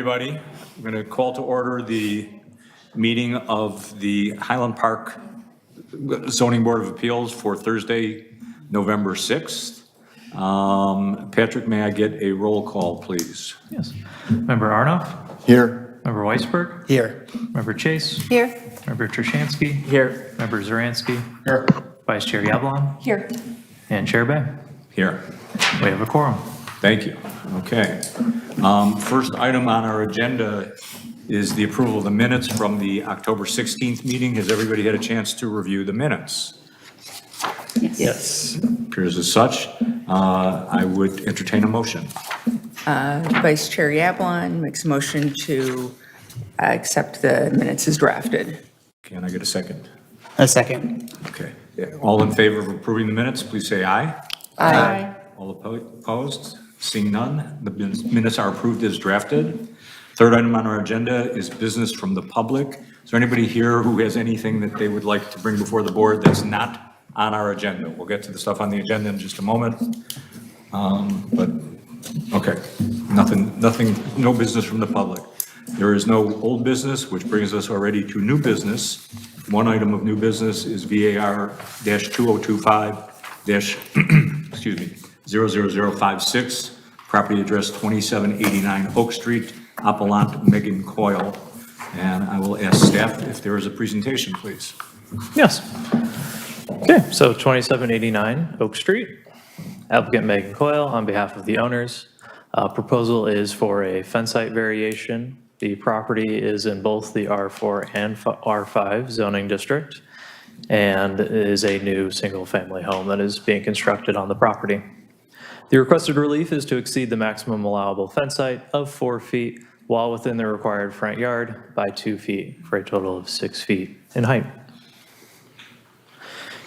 Everybody, I'm going to call to order the meeting of the Highland Park Zoning Board of Appeals for Thursday, November 6th. Patrick, may I get a roll call, please? Yes. Member Arnoff? Here. Member Weisberg? Here. Member Chase? Here. Member Trushansky? Here. Member Zaransky? Here. Vice Chair Yablon? Here. And Chair Bay? Here. We have a quorum. Thank you. Okay. First item on our agenda is the approval of the minutes from the October 16th meeting. Has everybody had a chance to review the minutes? Yes. Appears as such. I would entertain a motion. Vice Chair Yablon makes a motion to accept the minutes as drafted. Can I get a second? A second. Okay. All in favor of approving the minutes, please say aye. Aye. All opposed? Seeing none, the minutes are approved as drafted. Third item on our agenda is business from the public. Is there anybody here who has anything that they would like to bring before the board that's not on our agenda? We'll get to the stuff on the agenda in just a moment. But, okay, nothing, no business from the public. There is no old business, which brings us already to new business. One item of new business is VAR-2025- excuse me, 00056, property address 2789 Oak Street, Appellant Megan Coyle. And I will ask staff if there is a presentation, please. Yes. Okay, so 2789 Oak Street. Applicant Megan Coyle on behalf of the owners. Proposal is for a fence height variation. The property is in both the R4 and R5 zoning district and is a new single-family home that is being constructed on the property. The requested relief is to exceed the maximum allowable fence height of 4 feet while within the required front yard by 2 feet for a total of 6 feet in height.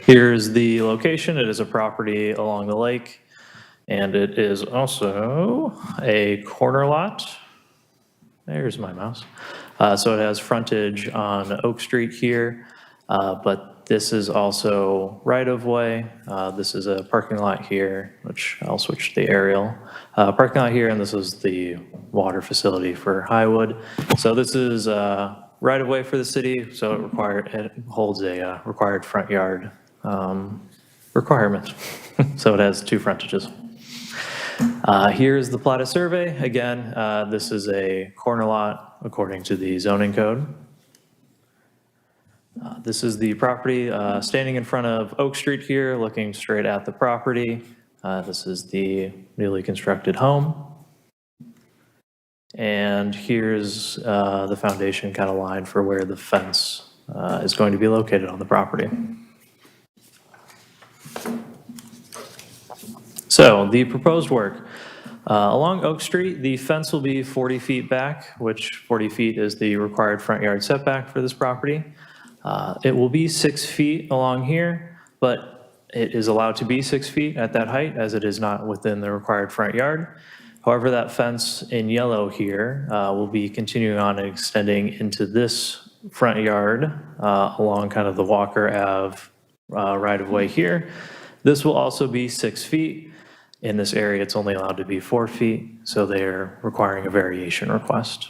Here's the location. It is a property along the lake, and it is also a corner lot. There's my mouse. So it has frontage on Oak Street here, but this is also right-of-way. This is a parking lot here, which I'll switch to the aerial. Parking lot here, and this is the water facility for Highwood. So this is right-of-way for the city, so it holds a required front yard requirement. So it has 2 frontages. Here's the platted survey. Again, this is a corner lot according to the zoning code. This is the property standing in front of Oak Street here, looking straight at the property. This is the newly constructed home. And here's the foundation kind of line for where the fence is going to be located on the property. So the proposed work. Along Oak Street, the fence will be 40 feet back, which 40 feet is the required front yard setback for this property. It will be 6 feet along here, but it is allowed to be 6 feet at that height as it is not within the required front yard. However, that fence in yellow here will be continuing on and extending into this front yard along kind of the Walker Ave right-of-way here. This will also be 6 feet. In this area, it's only allowed to be 4 feet, so they're requiring a variation request.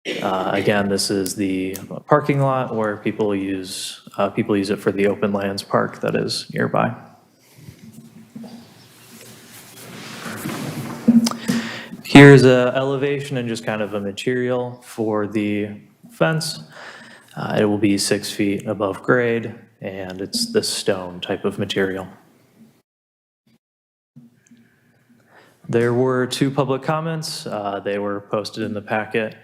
Again, this is the parking lot where people use it for the open lands park that is nearby. Here's an elevation and just kind of a material for the fence. It will be 6 feet above grade, and it's this stone type of material. There were 2 public comments. They were posted in the packet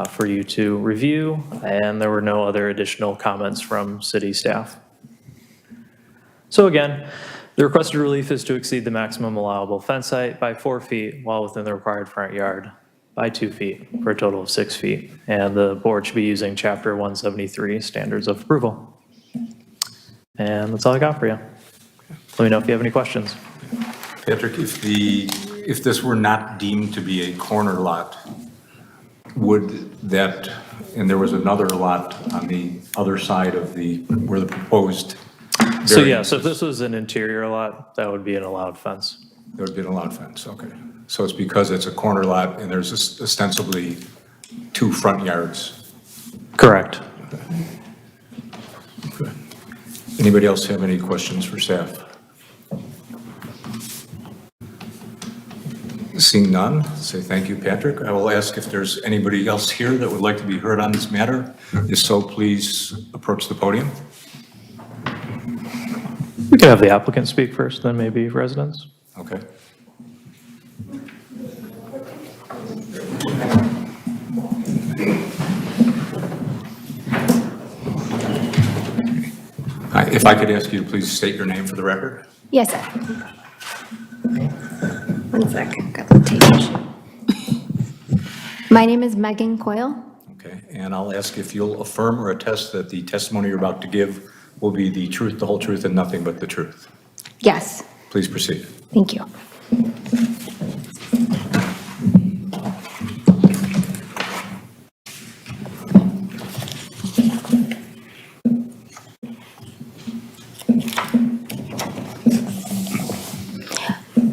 for you to review, and there were no other additional comments from city staff. So again, the requested relief is to exceed the maximum allowable fence height by 4 feet while within the required front yard by 2 feet for a total of 6 feet. And the board should be using Chapter 173 Standards of Approval. And that's all I got for you. Let me know if you have any questions. Patrick, if this were not deemed to be a corner lot, would that, and there was another lot on the other side of where the proposed So yeah, so if this was an interior lot, that would be an allowed fence. There would be an allowed fence, okay. So it's because it's a corner lot and there's ostensibly 2 front yards. Correct. Good. Anybody else have any questions for staff? Seeing none, say thank you, Patrick. I will ask if there's anybody else here that would like to be heard on this matter. If so, please approach the podium. We could have the applicant speak first, then maybe residents. Okay. If I could ask you to please state your name for the record. Yes, sir. One second, got the tape. My name is Megan Coyle. Okay, and I'll ask if you'll affirm or attest that the testimony you're about to give will be the truth, the whole truth, and nothing but the truth. Yes, Please proceed. thank you.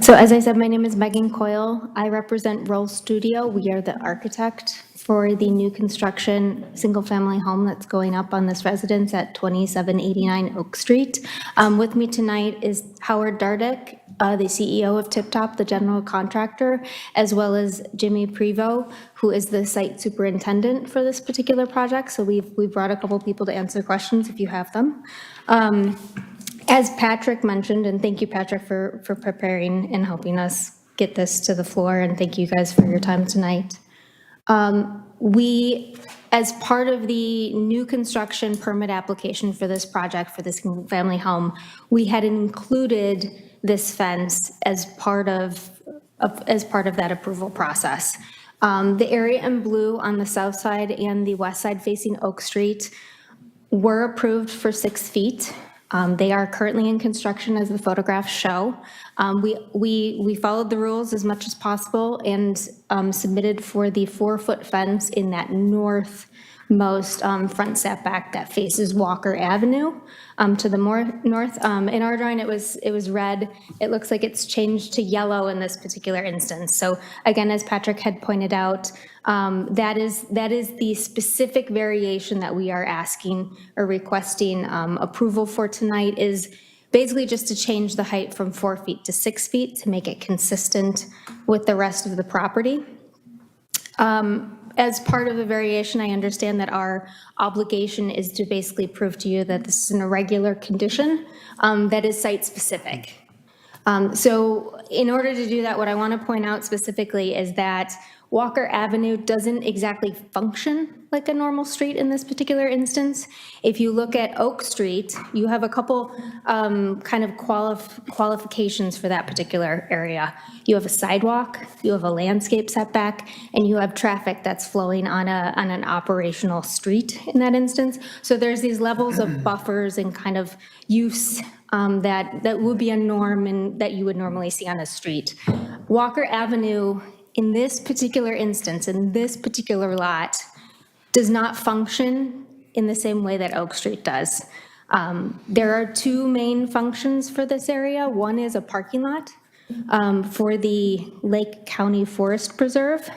So as I said, my name is Megan Coyle. I represent Roll Studio. We are the architect for the new construction single-family home that's going up on this residence at 2789 Oak Street. With me tonight is Howard Dardick, the CEO of Tip Top, the general contractor, as well as Jimmy Prevost, who is the site superintendent for this particular project. So we've brought a couple people to answer questions if you have them. As Patrick mentioned, and thank you, Patrick, for preparing and helping us get this to the floor, and thank you guys for your time tonight. We, as part of the new construction permit application for this project, for this family home, we had included this fence as part of that approval process. The area in blue on the south side and the west side facing Oak Street were approved for 6 feet. They are currently in construction, as the photographs show. We followed the rules as much as possible and submitted for the 4-foot fence in that northmost front setback that faces Walker Avenue to the north. In our drawing, it was red. It looks like it's changed to yellow in this particular instance. So again, as Patrick had pointed out, that is the specific variation that we are asking or requesting approval for tonight, is basically just to change the height from 4 feet to 6 feet to make it consistent with the rest of the property. As part of the variation, I understand that our obligation is to basically prove to you that this is an irregular condition that is site-specific. So in order to do that, what I want to point out specifically is that Walker Avenue doesn't exactly function like a normal street in this particular instance. If you look at Oak Street, you have a couple kind of qualifications for that particular area. You have a sidewalk, you have a landscape setback, and you have traffic that's flowing on an operational street in that instance. So there's these levels of buffers and kind of use that would be a norm and that you would normally see on a street. Walker Avenue, in this particular instance, in this particular lot, does not function in the same way that Oak Street does. There are 2 main functions for this area. One is a parking lot for the Lake County Forest Preserve.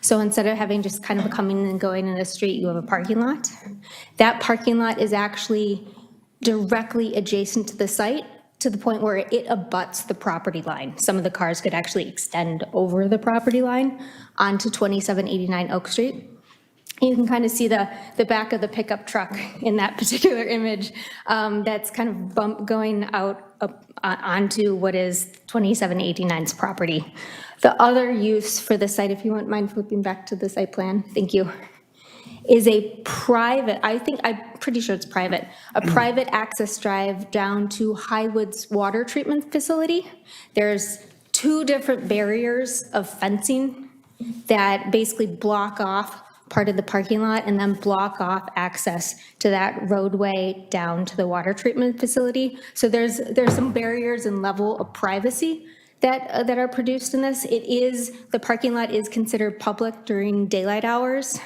So instead of having just kind of coming and going in a street, you have a parking lot. That parking lot is actually directly adjacent to the site, to the point where it abuts the property line. Some of the cars could actually extend over the property line onto 2789 Oak Street. You can kind of see the back of the pickup truck in that particular image that's kind of going out onto what is 2789's property. The other use for the site, if you wouldn't mind flipping back to the site plan, thank you, is a private, I'm pretty sure it's private, a private access drive down to Highwoods Water Treatment Facility. There's 2 different barriers of fencing that basically block off part of the parking lot and then block off access to that roadway down to the water treatment facility. So there's some barriers and level of privacy that are produced in this. The parking lot is considered public during daylight hours.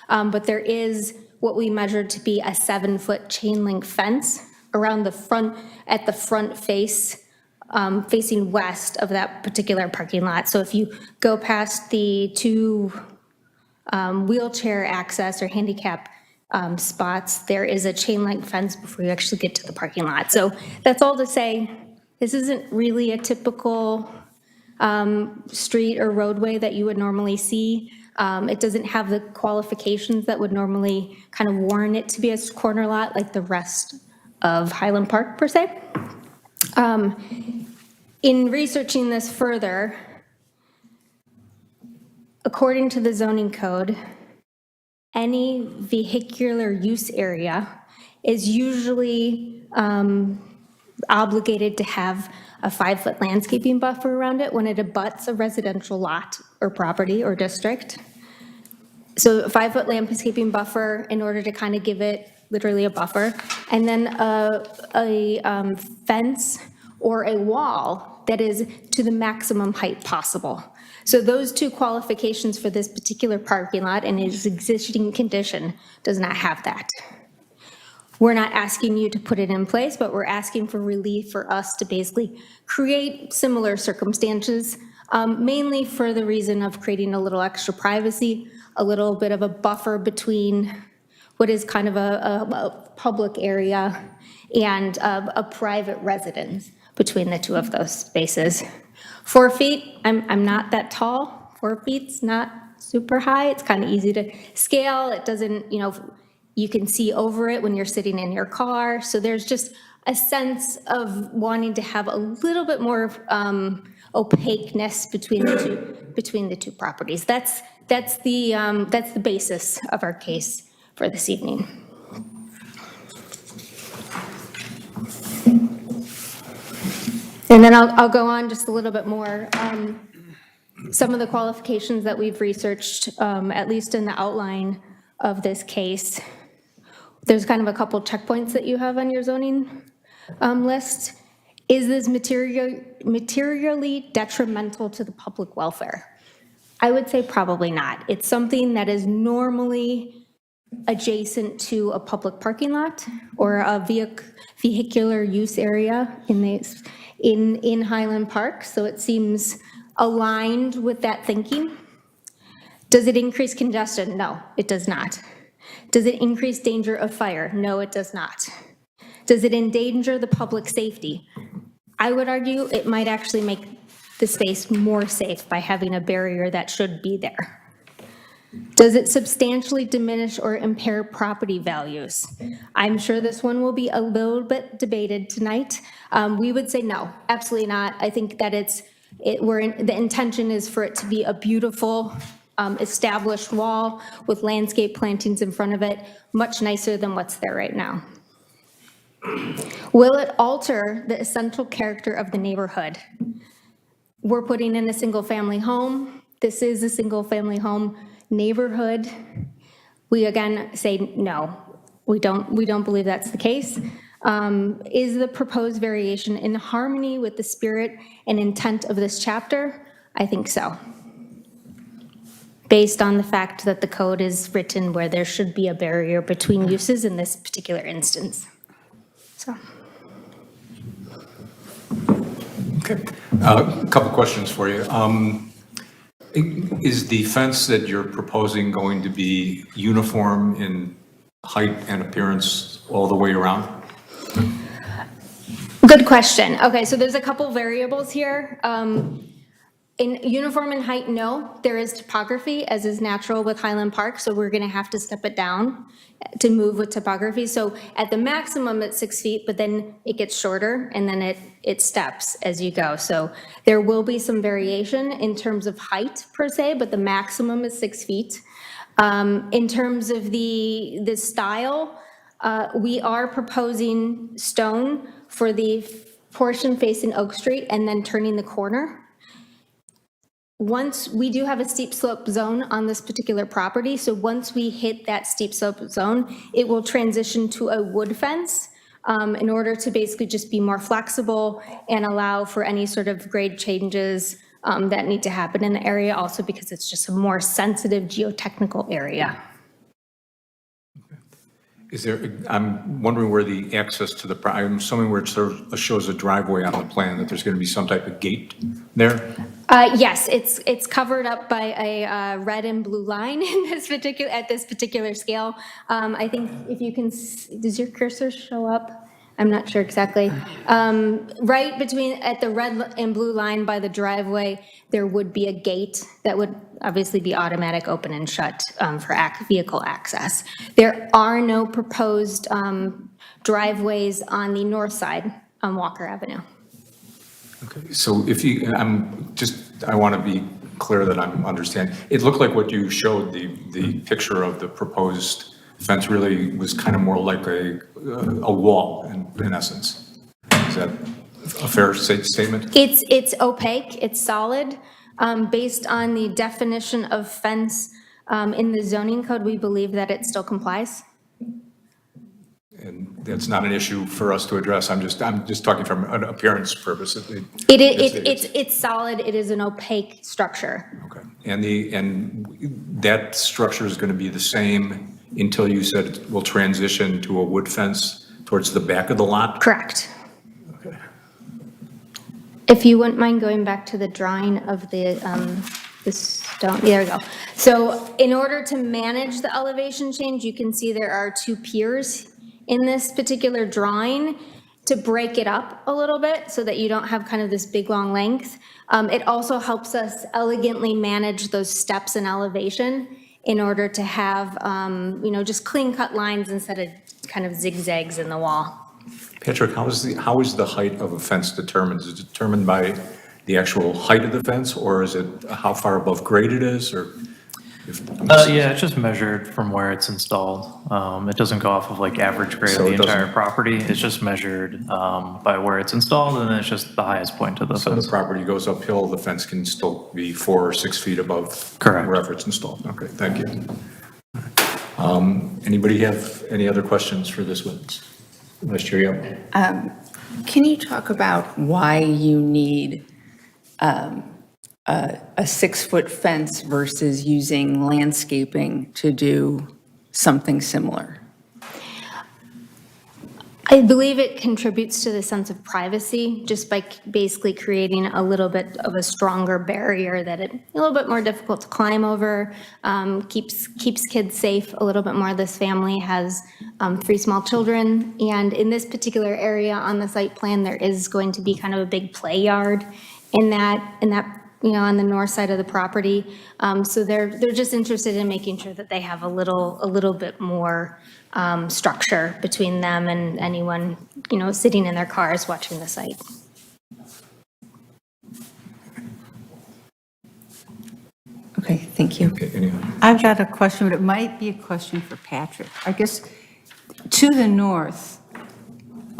But there is what we measured to be a 7-foot chain link fence around the front, at the front face, facing west of that particular parking lot. So if you go past the 2 wheelchair access or handicap spots, there is a chain link fence before you actually get to the parking lot. So that's all to say, this isn't really a typical street or roadway that you would normally see. It doesn't have the qualifications that would normally kind of warrant it to be a corner lot like the rest of Highland Park per se. In researching this further, according to the zoning code, any vehicular use area is usually obligated to have a 5-foot landscaping buffer around it when it abuts a residential lot or property or district. So a 5-foot landscaping buffer in order to kind of give it literally a buffer, and then a fence or a wall that is to the maximum height possible. So those two qualifications for this particular parking lot and its existing condition does not have that. We're not asking you to put it in place, but we're asking for relief for us to basically create similar circumstances, mainly for the reason of creating a little extra privacy, a little bit of a buffer between what is kind of a public area and a private residence between the two of those spaces. 4 feet, I'm not that tall. 4 feet's not super high. It's kind of easy to scale. It doesn't, you can see over it when you're sitting in your car. So there's just a sense of wanting to have a little bit more opaqueness between the two properties. That's the basis of our case for this evening. And then I'll go on just a little bit more. Some of the qualifications that we've researched, at least in the outline of this case, there's kind of a couple checkpoints that you have on your zoning list. Is this materially detrimental to the public welfare? I would say probably not. It's something that is normally adjacent to a public parking lot or a vehicular use area in Highland Park, so it seems aligned with that thinking. Does it increase congestion? No, it does not. Does it increase danger of fire? No, it does not. Does it endanger the public safety? I would argue it might actually make the space more safe by having a barrier that should be there. Does it substantially diminish or impair property values? I'm sure this one will be a little bit debated tonight. We would say no, absolutely not. I think that the intention is for it to be a beautiful established wall with landscape plantings in front of it, much nicer than what's there right now. Will it alter the essential character of the neighborhood? We're putting in a single family home. This is a single family home neighborhood. We again say no, we don't believe that's the case. Is the proposed variation in harmony with the spirit and intent of this chapter? I think so. Based on the fact that the code is written where there should be a barrier between uses in this particular instance. So. Okay, a couple questions for you. Is the fence that you're proposing going to be uniform in height and appearance all the way around? Good question. Okay, so there's a couple variables here. In uniform in height, no. There is topography, as is natural with Highland Park, so we're gonna have to step it down to move with topography. So at the maximum, it's 6 feet, but then it gets shorter, and then it steps as you go. So there will be some variation in terms of height per se, but the maximum is 6 feet. In terms of the style, we are proposing stone for the portion facing Oak Street and then turning the corner. Once we do have a steep slope zone on this particular property, so once we hit that steep slope zone, it will transition to a wood fence in order to basically just be more flexible and allow for any sort of grade changes that need to happen in the area, also because it's just a more sensitive geotechnical area. Is there, I'm wondering where the access to the, I'm assuming where it sort of shows a driveway on the plan, that there's going to be some type of gate there? Yes, it's covered up by a red and blue line in at this particular scale. I think if you can, does your cursor show up? I'm not sure exactly. Right at the red and blue line by the driveway, there would be a gate that would obviously be automatic open and shut for vehicle access. There are no proposed driveways on the north side on Walker Avenue. Okay, so if you, I want to be clear that I'm understanding. It looked like what you showed, the picture of the proposed fence really was kind of more like a wall in essence. Is that a fair statement? It's opaque, it's solid. Based on the definition of fence in the zoning code, we believe that it still complies. And that's not an issue for us to address. I'm just talking from an appearance purpose. It's solid, it is an opaque structure. Okay, and that structure is going to be the same until you said it will transition to a wood fence towards the back of the lot? Correct. Okay. If you wouldn't mind going back to the drawing of the stone, there we go. So in order to manage the elevation change, you can see there are 2 piers in this particular drawing to break it up a little bit so that you don't have kind of this big long length. It also helps us elegantly manage those steps in elevation in order to have, just clean cut lines instead of kind of zigzags in the wall. Patrick, how is the height of a fence determined? Is it determined by the actual height of the fence, or is it how far above grade it is, or? Yeah, it's just measured from where it's installed. It doesn't go off of like average grade So of the it doesn't- entire property. It's just measured by where it's installed, and then it's just the highest point of the So the fence. property goes uphill, the fence can still be 4 or 6 feet above? Correct. Wherever it's installed. Okay, thank you. Anybody have any other questions for this witness? Vice Chair Yap. Can you talk about why you need a 6-foot fence versus using landscaping to do something similar? I believe it contributes to the sense of privacy just by basically creating a little bit of a stronger barrier that it's a little bit more difficult to climb over, keeps kids safe a little bit more. This family has 3 small children, and in this particular area on the site plan, there is going to be kind of a big play yard in that on the north side of the property. So they're just interested in making sure that they have a little bit more structure between them and anyone, sitting in their cars watching the site. Okay, thank you. Okay, any other? I've got a question, but it might be a question for Patrick. I guess to the north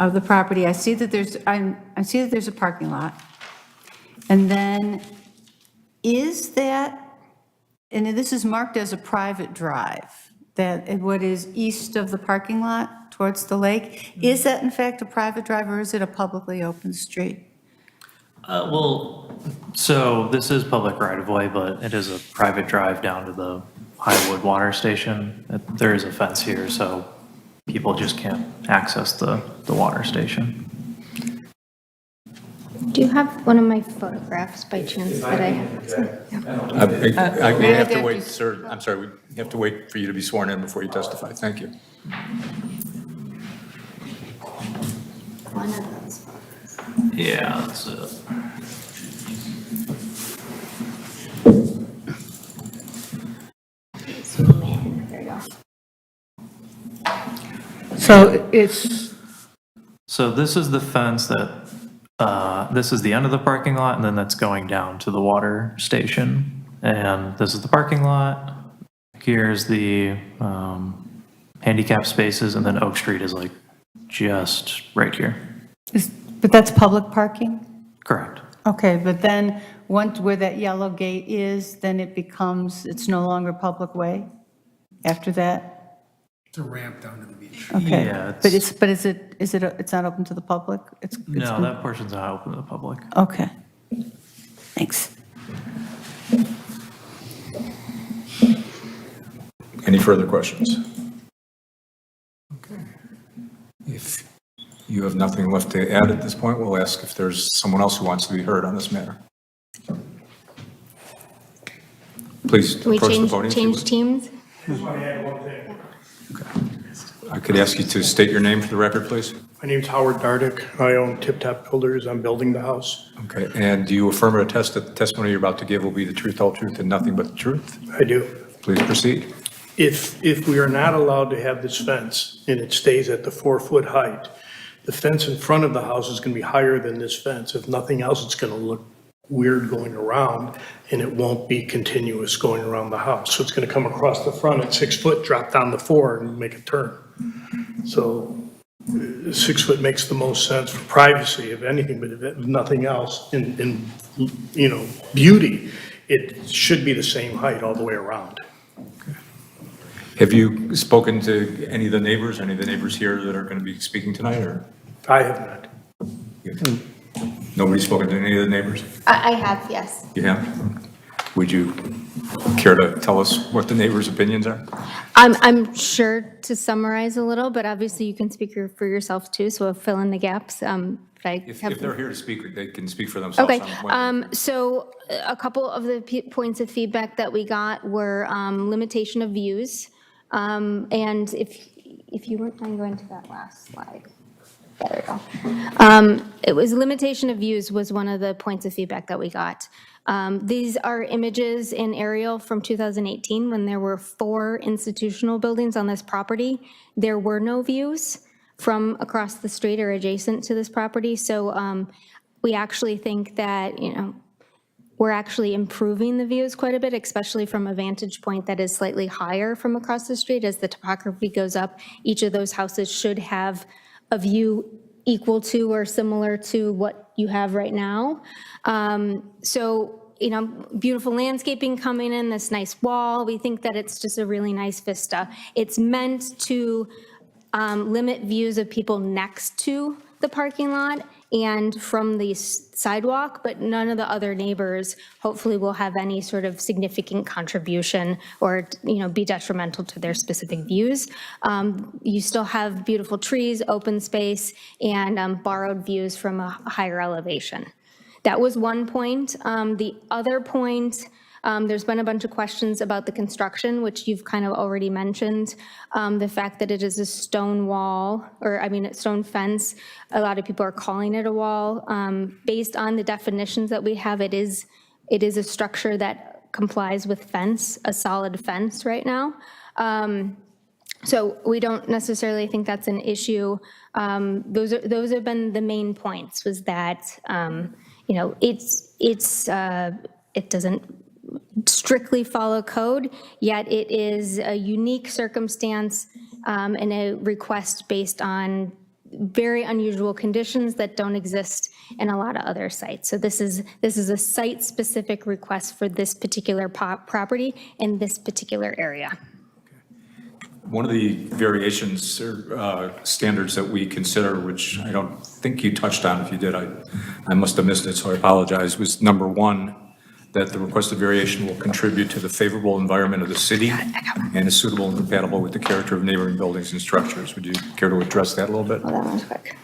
of the property, I see that there's a parking lot. And then is that, and this is marked as a private drive, that what is east of the parking lot towards the lake, is that in fact a private drive or is it a publicly open street? So this is public right of way, but it is a private drive down to the Highwood Water Station. There is a fence here, so people just can't access the water station. Do you have one of my photographs by chance that I have? We have to wait, sir. I'm sorry, we have to wait for you to be sworn in before you testify. Thank you. One of those photos. Yeah, that's it. Zoom in. There you go. So it's, So this is the fence that, this is the end of the parking lot, and then that's going down to the water station. And this is the parking lot. Here's the handicap spaces, and then Oak Street is like just right here. but that's public parking? Correct. Okay, but then once where that yellow gate is, then it's no longer public way after that? It's a ramp down to the beach. Okay. Yeah, But it's not open to the public? No, that portion's not open to the public. Okay. Thanks. Any further questions? Okay. If you have nothing left to add at this point, we'll ask if there's someone else who wants to be heard on this matter. Please Can we approach the change, podium. if you change would. teams? Just want to add one thing. I could ask you to state your name for the record, please. My name's Howard Dardick. I own Tip Top Builders. I'm building the house. Okay, and do you affirm or attest that the testimony you're about to give will be the truth, whole truth, and nothing but the truth? I do. Please proceed. If we are not allowed to have this fence and it stays at the 4-foot height, the fence in front of the house is going to be higher than this fence. If nothing else, it's going to look weird going around and it won't be continuous going around the house. So it's going to come across the front at 6 foot, drop down to 4 and make a turn. So 6 foot makes the most sense for privacy, if anything, but if nothing else, in beauty, it should be the same height all the way around. Have you spoken to any of the neighbors here that are going to be speaking tonight, or I have not. nobody's spoken to any of the neighbors? I have, yes. You have? Would you care to tell us what the neighbors' opinions are? I'm sure to summarize a little, but obviously you can speak for yourself too, so I'll fill in the gaps. If they're here to speak, they can speak for themselves. Okay, so a couple of the points of feedback that we got were limitation of views. And if you wouldn't mind going to that last slide. There we go. It was limitation of views was one of the points of feedback that we got. These are images in aerial from 2018 when there were 4 institutional buildings on this property. There were no views from across the street or adjacent to this property. So we actually think that, we're actually improving the views quite a bit, especially from a vantage point that is slightly higher from across the street. As the topography goes up, each of those houses should have a view equal to or similar to what you have right now. So, beautiful landscaping coming in, this nice wall. We think that it's just a really nice vista. It's meant to limit views of people next to the parking lot and from the sidewalk, but none of the other neighbors hopefully will have any sort of significant contribution or, be detrimental to their specific views. You still have beautiful trees, open space, and borrowed views from a higher elevation. That was one point. The other point, there's been a bunch of questions about the construction, which you've kind of already mentioned. The fact that it is a stone wall, a stone fence. A lot of people are calling it a wall. Based on the definitions that we have, it is a structure that complies with fence, a solid fence right now. So we don't necessarily think that's an issue. Those have been the main points, was that, it doesn't strictly follow code, yet it is a unique circumstance and a request based on very unusual conditions that don't exist in a lot of other sites. So this is a site-specific request for this particular property in this particular area. One of the variations or standards that we consider, which I don't think you touched on. If you did, I must have missed it, so I apologize, was number 1, that the requested variation will contribute to the favorable environment of the city and is suitable and compatible with the character of neighboring buildings and structures. Would you care to address that a little bit? Hold on one quick.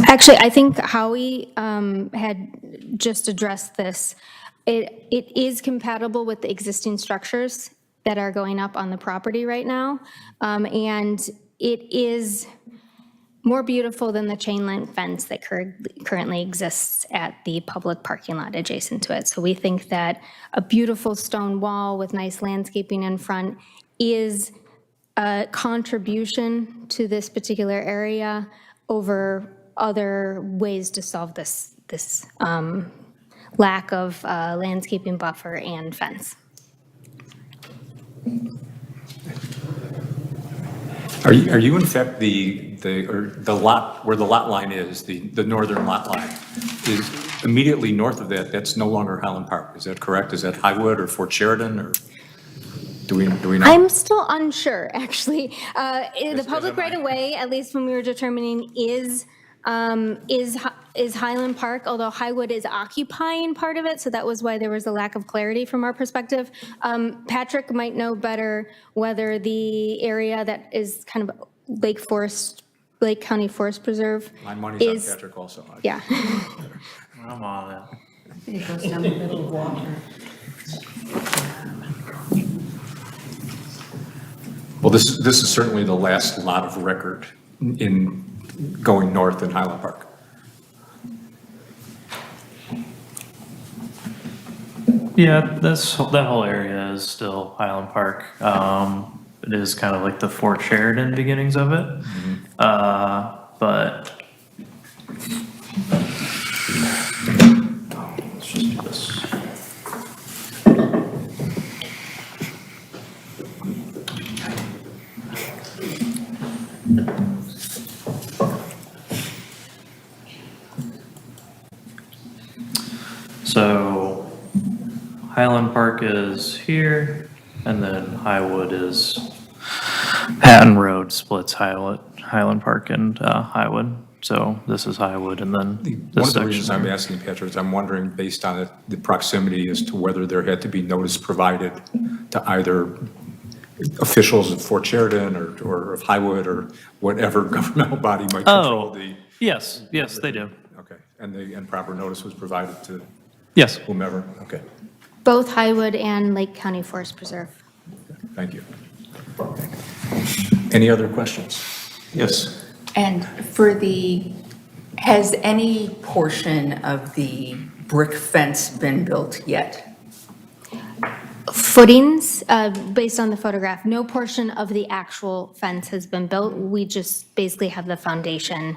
Actually, I think Howie had just addressed this. It is compatible with the existing structures that are going up on the property right now. And it is more beautiful than the chain link fence that currently exists at the public parking lot adjacent to it. So we think that a beautiful stone wall with nice landscaping in front is a contribution to this particular area over other ways to solve this lack of landscaping buffer and fence. Are you in fact the lot where the lot line is, the northern lot line is immediately north of that? That's no longer Highland Park. Is that correct? Is that Highwood or Fort Sheridan, or do we know? I'm still unsure, actually. The public right of way, at least when we were determining, is Highland Park, although Highwood is occupying part of it, so that was why there was a lack of clarity from our perspective. Patrick might know better whether the area that is kind of Lake Forest Lake County Forest Preserve My money's on is, Patrick also. yeah. I'm on it. It goes down the middle of Walker. Well, this is certainly the last lot of record in going north in Highland Park. Yeah, that whole area is still Highland Park. It is kind of like the Fort Sheridan beginnings of it. But let's just do this. So Highland Park is here, and then Highwood is, Patton Road splits Highland Park and Highwood. So this is Highwood, and then One this of the reasons section. I'm asking, Patrick, is I'm wondering, based on the proximity, as to whether there had to be notice provided to either officials of Fort Sheridan or of Highwood or whatever governmental body might control Oh, the, yes, they do. okay, and proper notice was provided to Yes. whomever, okay, Both Highwood and Lake County Forest Preserve. thank you. Any other questions? Yes. And has any portion of the brick fence been built yet? Footings, based on the photograph, no portion of the actual fence has been built. We just basically have the foundation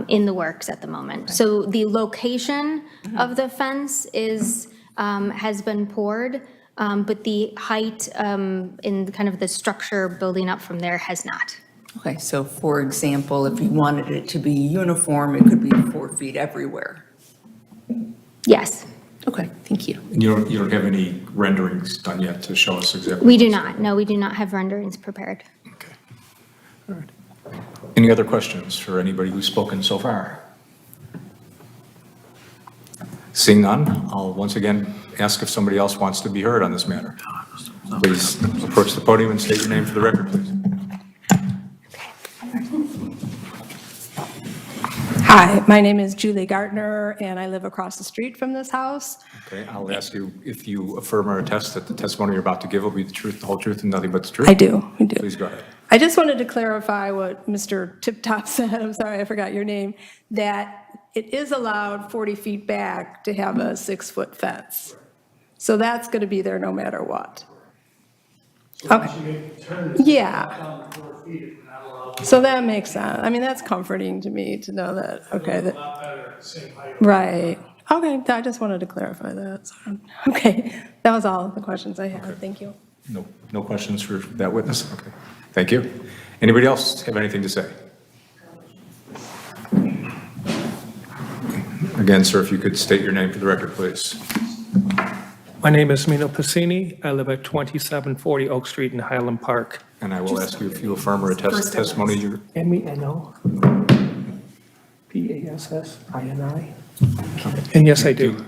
in the works at the moment. So the location of the fence has been poured, but the height in kind of the structure building up from there has not. Okay, so for example, if you wanted it to be uniform, it could be 4 feet everywhere. Yes, Okay, thank you. And you don't have any renderings done yet to show us exactly? we do not. No, we do not have renderings prepared. Okay. All right. Any other questions for anybody who's spoken so far? Seeing none, I'll once again ask if somebody else wants to be heard on this matter. Please approach the podium and state your name for the record, please. Hi, my name is Julie Gartner, and I live across the street from this house. Okay, I'll ask you if you affirm or attest that the testimony you're about to give will be the truth, the whole truth, and nothing but the truth? I do. Please go ahead. I just wanted to clarify what Mr. Tip Top said, I'm sorry, I forgot your name, that it is allowed 40 feet back to have a 6-foot fence. So that's going to be there no matter what. Okay. Yeah. So that makes sense. I mean, that's comforting to me to know that, okay. Right. Okay, I just wanted to clarify that. So, okay, that was all the questions I had. Thank you. No questions for that witness? Okay, thank you. Anybody else have anything to say? Again, sir, if you could state your name for the record, please. My name is Mino Passini. I live at 2740 Oak Street in Highland Park. And I will ask you if you affirm or attest the testimony you're... M-E-N-O, P-A-S-S-I-N-I. And yes, I do.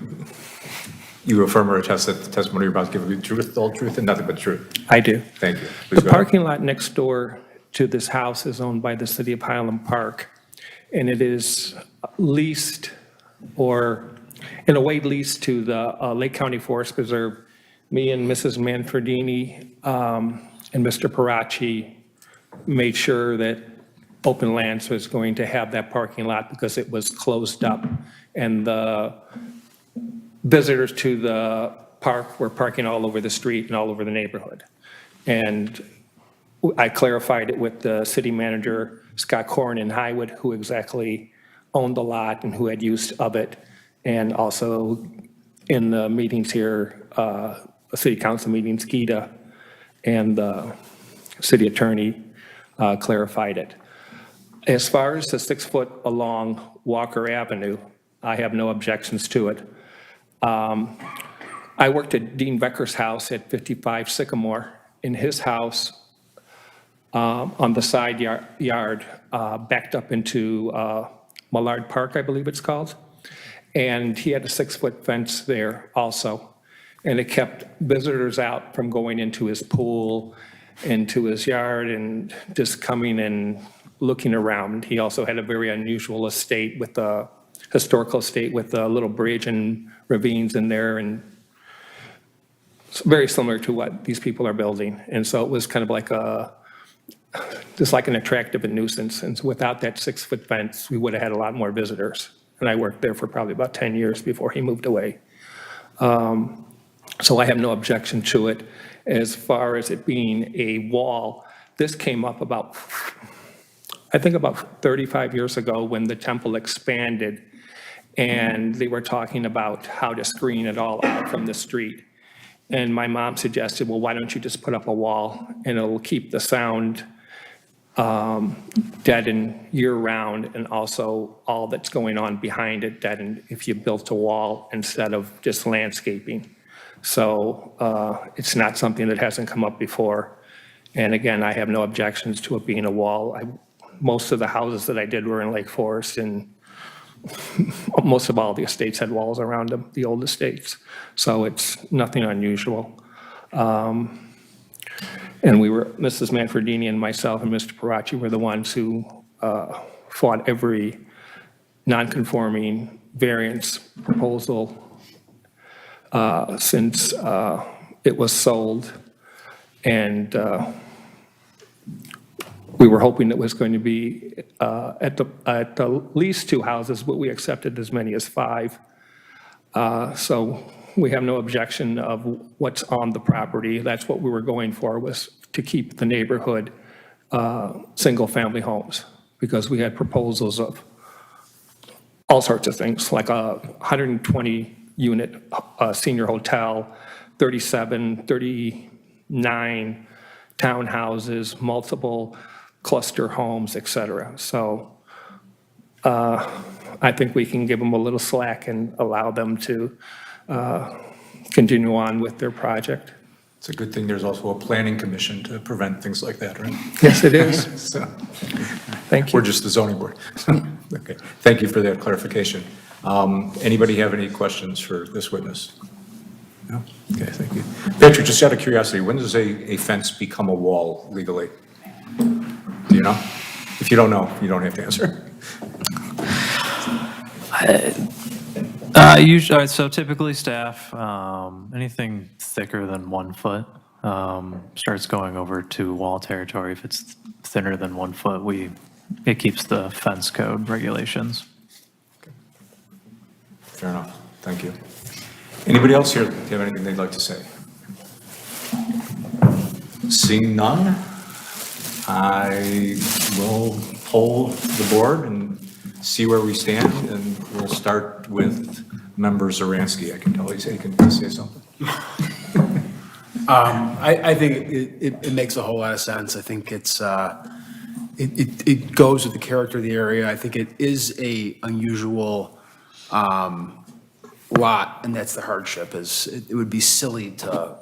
You affirm or attest that the testimony you're about to give will be the truth, the whole truth, and nothing but the truth? I do. Thank you. Please The go ahead. parking lot next door to this house is owned by the city of Highland Park, and it is leased, or in a way leased to the Lake County Forest Preserve. Me and Mrs. Manfredini and Mr. Parachi made sure that Open Lands was going to have that parking lot because it was closed up, and the visitors to the park were parking all over the street and all over the neighborhood. And I clarified it with the city manager, Scott Corn in Highwood, who exactly owned the lot and who had use of it. And also in the meetings here, city council meetings, Gita and the city attorney clarified it. As far as the 6-foot along Walker Avenue, I have no objections to it. I worked at Dean Becker's house at 55 Sycamore. In his house, on the side yard, backed up into Millard Park, I believe it's called. And he had a 6-foot fence there also. And it kept visitors out from going into his pool, into his yard, and just coming and looking around. He also had a very unusual estate with a historical estate with a little bridge and ravines in there, and it's very similar to what these people are building. And so it was kind of like just like an attractive nuisance. And so without that 6-foot fence, we would have had a lot more visitors. And I worked there for probably about 10 years before he moved away. So I have no objection to it. As far as it being a wall, this came up about, I think about 35 years ago when the temple expanded, and they were talking about how to screen it all out from the street. And my mom suggested, well, why don't you just put up a wall and it'll keep the sound deadened year-round, and also all that's going on behind it deadened if you built a wall instead of just landscaping. So it's not something that hasn't come up before. And again, I have no objections to it being a wall. Most of the houses that I did were in Lake Forest, and most of all the estates had walls around them, the old estates. So it's nothing unusual. And we were, Mrs. Manfredini and myself and Mr. Parachi were the ones who fought every non-conforming variance proposal since it was sold. And we were hoping it was going to be at the least 2 houses, but we accepted as many as 5. So we have no objection of what's on the property. That's what we were going for, was to keep the neighborhood single-family homes, because we had proposals of all sorts of things, like a 120-unit senior hotel, 39 townhouses, multiple cluster homes, et cetera. So I think we can give them a little slack and allow them to continue on with their project. It's a good thing there's also a planning commission to prevent things like that, right? Yes, it is. So, Thank you. we're just the zoning board. Okay, thank you for that clarification. Anybody have any questions for this witness? No? Okay, thank you. Patrick, just out of curiosity, when does a fence become a wall legally? Do you know? If you don't know, you don't have to answer. Usually, so typically staff, anything thicker than 1 foot starts going over to wall territory. If it's thinner than 1 foot, it keeps the fence code regulations. Fair enough. Thank you. Anybody else here have anything they'd like to say? Seeing none, I will poll the board and see where we stand, and we'll start with Member Zaransky. I can tell he can say something. I think it makes a whole lot of sense. I think it's, it goes with the character of the area. I think it is a unusual lot, and that's the hardship, is it would be silly to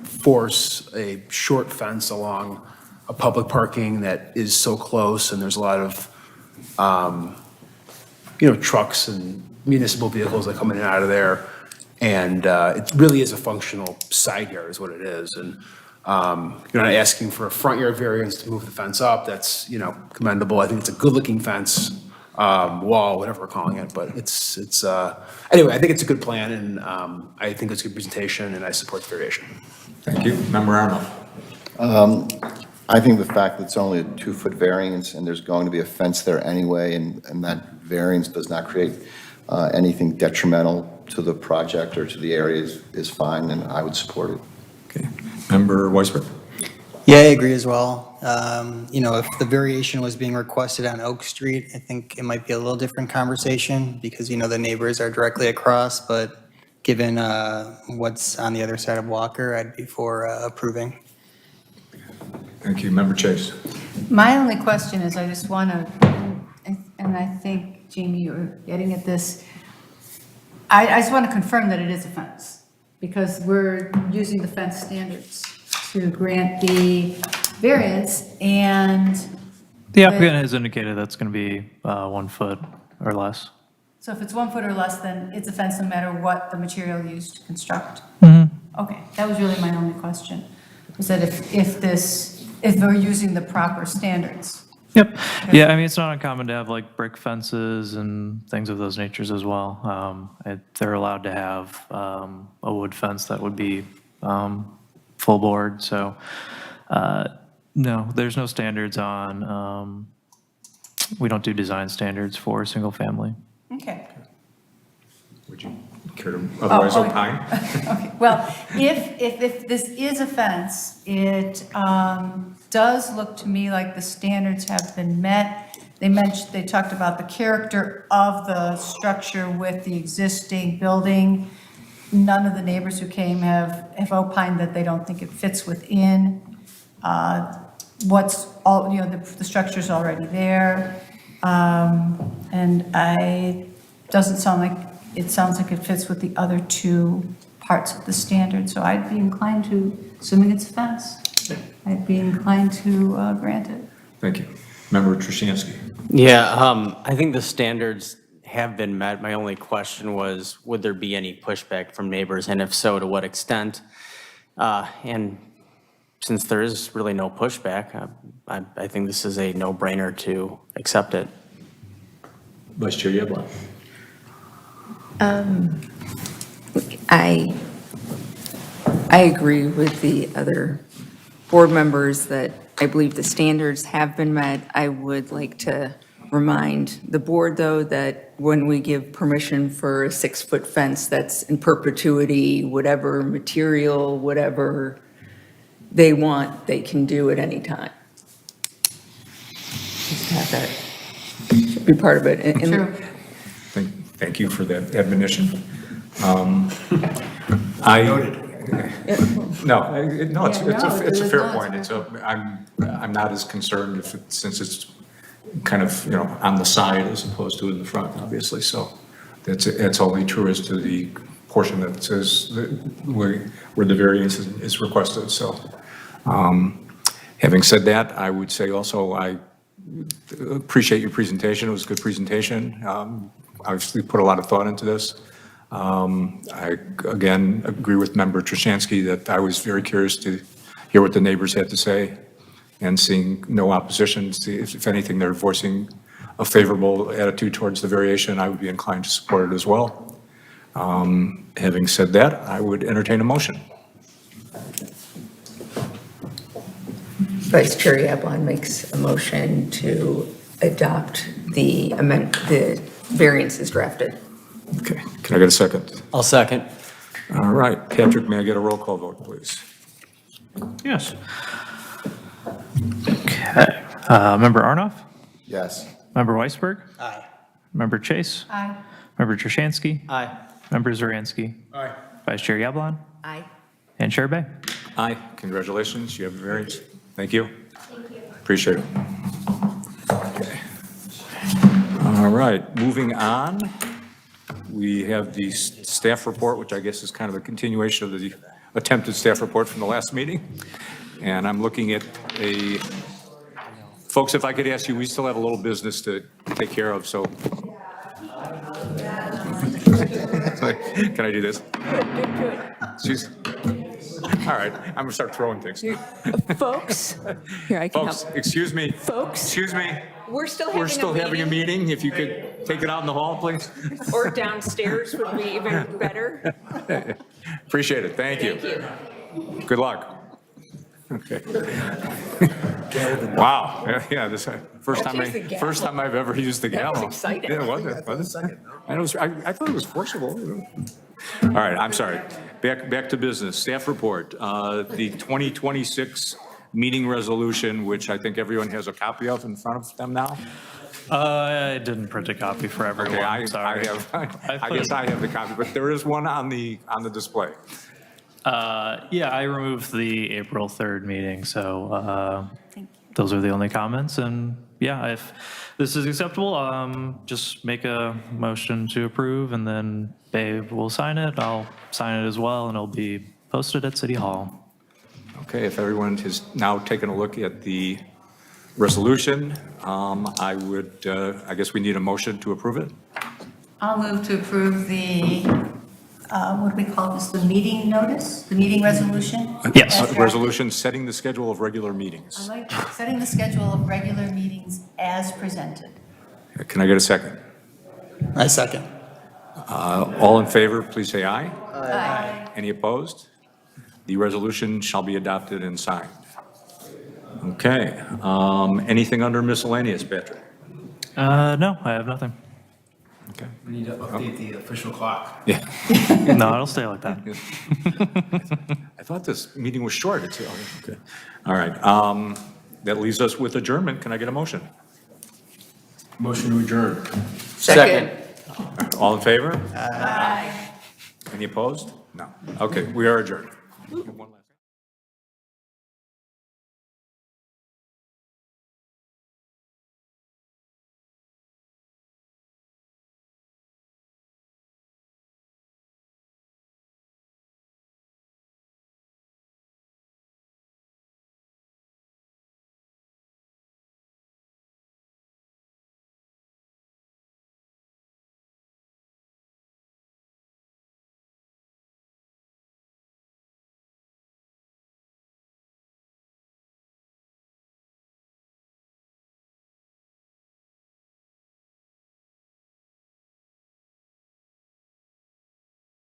force a short fence along a public parking that is so close, and there's a lot of, trucks and municipal vehicles that come in and out of there. And it really is a functional side yard is what it is. And you're not asking for a front yard variance to move the fence up. That's, commendable. I think it's a good looking fence, wall, whatever we're calling it. But it's anyway, I think it's a good plan, and I think it's a good presentation, and I support the variation. Thank you. Member Arnold. I think the fact that it's only a 2-foot variance and there's going to be a fence there anyway, and that variance does not create anything detrimental to the project or to the area is fine, and I would support it. Okay. Member Weisberg. Yeah, I agree as well. If the variation was being requested on Oak Street, I think it might be a little different conversation because, the neighbors are directly across, but given what's on the other side of Walker, I'd be for approving. Thank you. Member Chase. My only question is, I just want to, and I think, Jamie, you're getting at this, I just want to confirm that it is a fence, because we're using the fence standards to grant the variance, and... The applicant has indicated that's going to be 1 foot or less. So if it's 1 foot or less, then it's a fence no matter what the material used to construct? Okay, that was really my only question, was that if we're using the proper standards Yep. Yeah, I mean, it's not uncommon to have like brick fences and things of those natures as well. They're allowed to have a wood fence that would be full board, so no, there's no standards on, we don't do design standards for single family. Okay. Would you care to otherwise okay. opine? Okay, well, if this is a fence, it does look to me like the standards have been met. They talked about the character of the structure with the existing building. None of the neighbors who came have opined that they don't think it fits within what's all, the structure's already there. And it sounds like it fits with the other two parts of the standard, so I'd be inclined to, assuming it's a fence, I'd be inclined to grant it. Thank you. Member Trushansky. Yeah, I think the standards have been met. My only question was, would there be any pushback from neighbors, and if so, to what extent? And since there is really no pushback, I think this is a no-brainer to accept it. Vice Chair Yabla. I agree with the other board members that I believe the standards have been met. I would like to remind the board, though, that when we give permission for a 6-foot fence that's in perpetuity, whatever material, whatever they want, they can do at any time. Just have that should be part of it. True. Thank you for that admonition. It's a fair point. I'm not as concerned since it's kind of, on the side as opposed to in the front, obviously. So that's only true as to the portion that says where the variance is requested. So having said that, I would say also I appreciate your presentation. It was a good presentation. Obviously put a lot of thought into this. I, again, agree with Member Trushansky that I was very curious to hear what the neighbors had to say, and seeing no opposition. If anything, they're voicing a favorable attitude towards the variation, I would be inclined to support it as well. Having said that, I would entertain a motion. Vice Chair Yablon makes a motion to adopt the variance as drafted. Okay, can I get a second? I'll second. All right, Patrick, may I get a roll call vote, please? Yes. Okay. Member Arnoff? Yes. Member Weisberg? Aye. Member Chase? Aye. Member Trushansky? Aye. Member Zaransky? Aye. Vice Chair Yablon? Aye. And Chair Bay? Aye, congratulations, you have a variance. Thank you. Thank you. Appreciate it. Okay. All right, moving on. We have the staff report, which I guess is kind of a continuation of the attempted staff report from the last meeting. And I'm looking at folks, if I could ask you, we still have a little business to take care of, so. Can I do this? Excuse. All right, I'm gonna start throwing things. Folks, here I can Folks, help. excuse me. Folks. Excuse me. We're still Having a meeting. If you could take it out in the hall, please. Or downstairs would be even better. Appreciate it. Thank you. Good luck. Okay. Wow. Yeah, this first time I've ever used the gavel. That was exciting. Yeah, was it? I thought it was forcible. All right, I'm sorry. Back to business. Staff report. The 2026 meeting resolution, which I think everyone has a copy of in front of them now. I didn't print a copy for everyone. Okay, I Sorry. guess I have the copy, but there is one on the display. Yeah, I removed the April 3rd meeting, so those are the only comments. And yeah, if this is acceptable, just make a motion to approve, and then Babe will sign it. I'll sign it as well, and it'll be posted at City Hall. Okay, if everyone has now taken a look at the resolution, I guess we need a motion to approve it. I'll move to approve the what do we call this, the meeting notice, the meeting resolution? Yes. As drafted? Resolution setting the schedule of regular meetings. I like setting the schedule of regular meetings as presented. Can I get a second? I second. All in favor, please say aye. Aye. Any opposed? The resolution shall be adopted and signed. Okay, anything under miscellaneous, Patrick? No, I have nothing. Okay. We need to update the official clock. Yeah. No, it'll stay like that. I thought this meeting was short. It's, okay. All right, that leaves us with adjournment. Can I get a motion? Motion to adjourn. Second. All in favor? Aye. Any opposed? No. Okay, we are adjourned. One last-